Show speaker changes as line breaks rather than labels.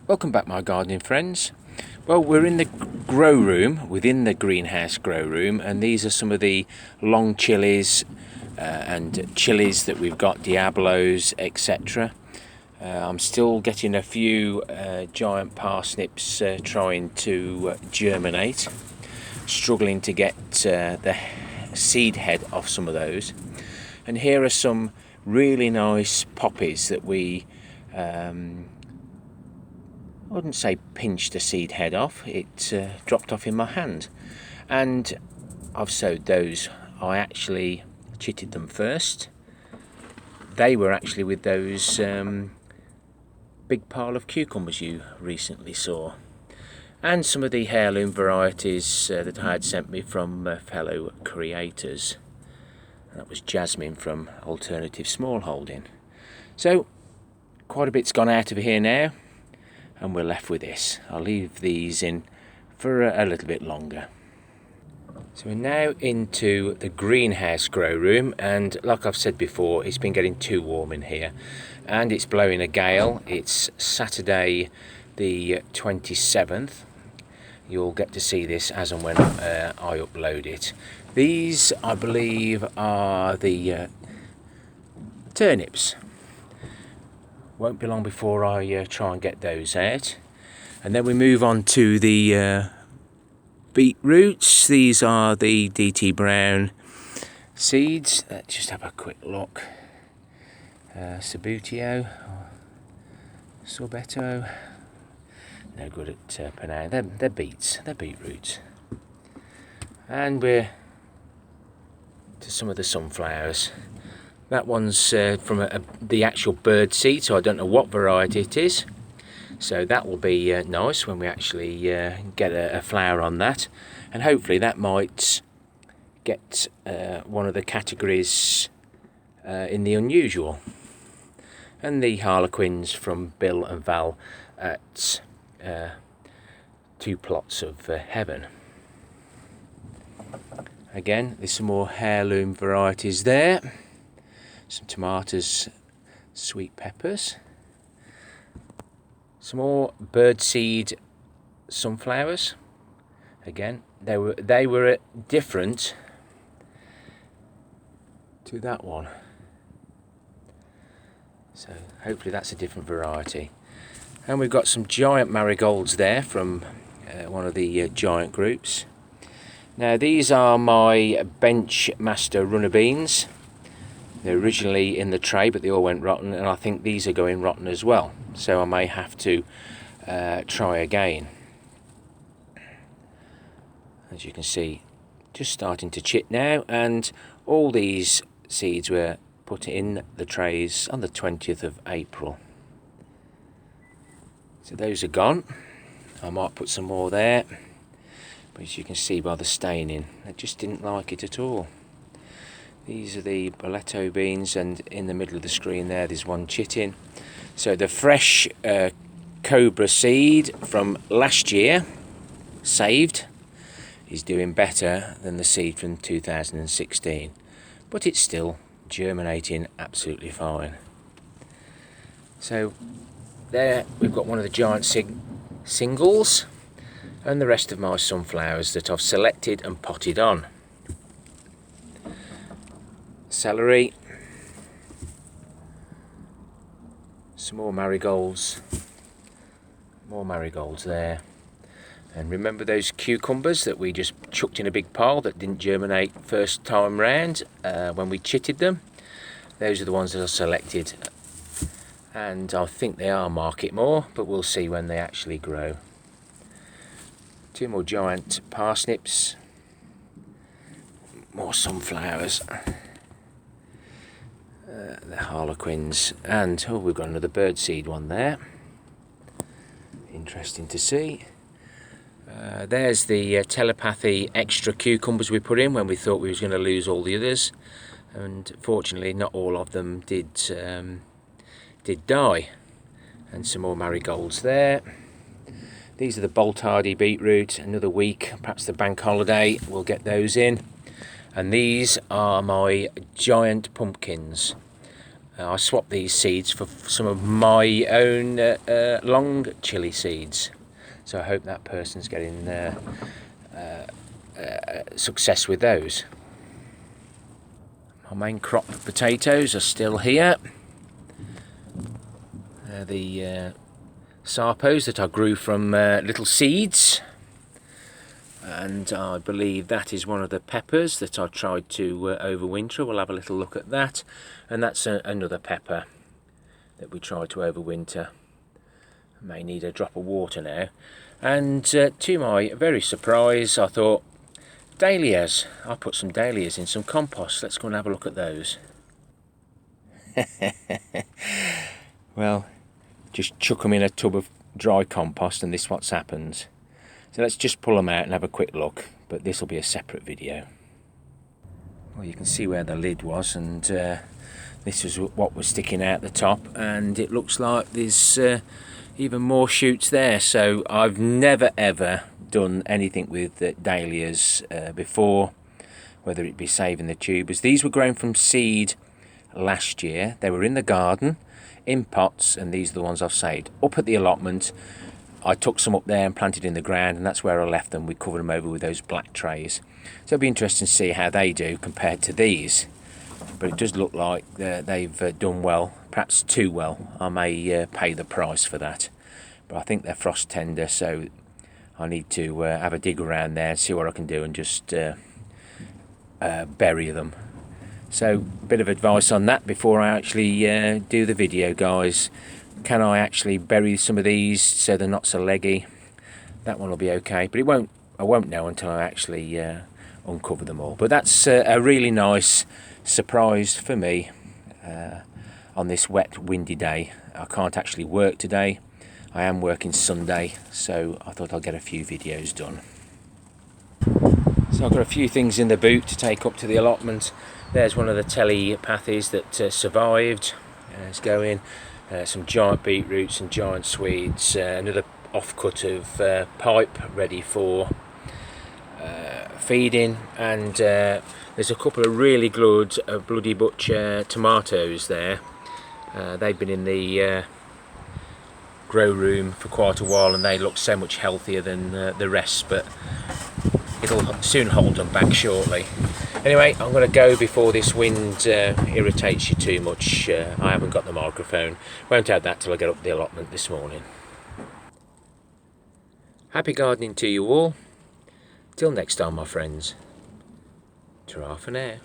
Welcome back, my gardening friends. Well, we're in the grow room, within the greenhouse grow room, and these are some of the long chilies and chilies that we've got, Diablos, etc. I'm still getting a few giant parsnips trying to germinate, struggling to get the seed head off some of those. And here are some really nice poppies that we I wouldn't say pinched the seed head off, it dropped off in my hand. And I've sowed those. I actually chitted them first. They were actually with those big pile of cucumbers you recently saw. And some of the heirloom varieties that I had sent me from fellow creators. That was jasmine from Alternative Smallholding. So quite a bit's gone out of here now, and we're left with this. I'll leave these in for a little bit longer. So we're now into the greenhouse grow room, and like I've said before, it's been getting too warm in here and it's blowing a gale. It's Saturday the 27th. You'll get to see this as and when I upload it. These, I believe, are the turnips. Won't be long before I try and get those out. And then we move on to the beetroots. These are the DT Brown seeds. Let's just have a quick look. Sabutio, Sorbetto. No good at pronouncing. They're beets. They're beetroots. And we're to some of the sunflowers. That one's from the actual bird seed, so I don't know what variety it is. So that will be nice when we actually get a flower on that. And hopefully that might get one of the categories in the unusual. And the harlequins from Bill and Val at 2 plots of heaven. Again, there's some more heirloom varieties there. Some tomatoes, sweet peppers, some more birdseed sunflowers. Again, they were different to that one, so hopefully that's a different variety. And we've got some giant marigolds there from one of the giant groups. Now these are my bench master runner beans. They're originally in the tray, but they all went rotten, and I think these are going rotten as well. So I may have to try again. As you can see, just starting to chit now, and all these seeds were put in the trays on the 20th of April. So those are gone. I might put some more there, but as you can see by the staining, I just didn't like it at all. These are the boletto beans, and in the middle of the screen there's one chitting. So the fresh cobra seed from last year, saved, is doing better than the seed from 2016. But it's still germinating absolutely fine. So there we've got one of the giant singles, and the rest of my sunflowers that I've selected and potted on. Celery, some more marigolds there, and remember those cucumbers that we just chucked in a big pile that didn't germinate first time round when we chitted them? Those are the ones that I selected, and I think they are market more, but we'll see when they actually grow. 2 more giant parsnips, more sunflowers, the harlequins, and we've got another birdseed one there. Interesting to see. There's the telepathy extra cucumbers we put in when we thought we was going to lose all the others, and fortunately not all of them did die. And some more marigolds there. These are the Boltardi beetroot. Another week, perhaps the bank holiday, we'll get those in. And these are my giant pumpkins. I swapped these seeds for some of my own long chili seeds, so I hope that person's getting success with those. My main crop of potatoes are still here. The sarpos that I grew from little seeds, and I believe that is one of the peppers that I tried to overwinter. We'll have a little look at that, and that's another pepper that we tried to overwinter. May need a drop of water now. And to my very surprise, I thought, dahlias. I'll put some dahlias in some compost. Let's go and have a look at those. Well, just chuck them in a tub of dry compost and this is what happens. So let's just pull them out and have a quick look, but this will be a separate video. Well, you can see where the lid was, and this is what was sticking out the top, and it looks like there's even more shoots there. So I've never ever done anything with dahlias before, whether it be saving the tubers. These were grown from seed last year. They were in the garden in pots, and these are the ones I've saved. Up at the allotment, I took some up there and planted in the ground, and that's where I left them. We covered them over with those black trays. So it'll be interesting to see how they do compared to these. But it does look like they've done well, perhaps too well. I may pay the price for that. But I think they're frost tender, so I need to have a dig around there and see what I can do and just bury them. So a bit of advice on that before I actually do the video, guys. Can I actually bury some of these so they're not so leggy? That one will be okay, but I won't know until I actually uncover them all. But that's a really nice surprise for me on this wet, windy day. I can't actually work today. I am working Sunday, so I thought I'll get a few videos done. So I've got a few things in the boot to take up to the allotment. There's one of the telepathies that survived. Let's go in. Some giant beetroots and giant Swedes, another offcut of pipe ready for feeding, and there's a couple of really good Bloody Butcher tomatoes there. They've been in the grow room for quite a while, and they look so much healthier than the rest, but it'll soon hold them back shortly. Anyway, I'm going to go before this wind irritates you too much. I haven't got the microphone. Won't add that till I get up the allotment this morning. Happy gardening to you all. Till next time, my friends. Ta-ra for now.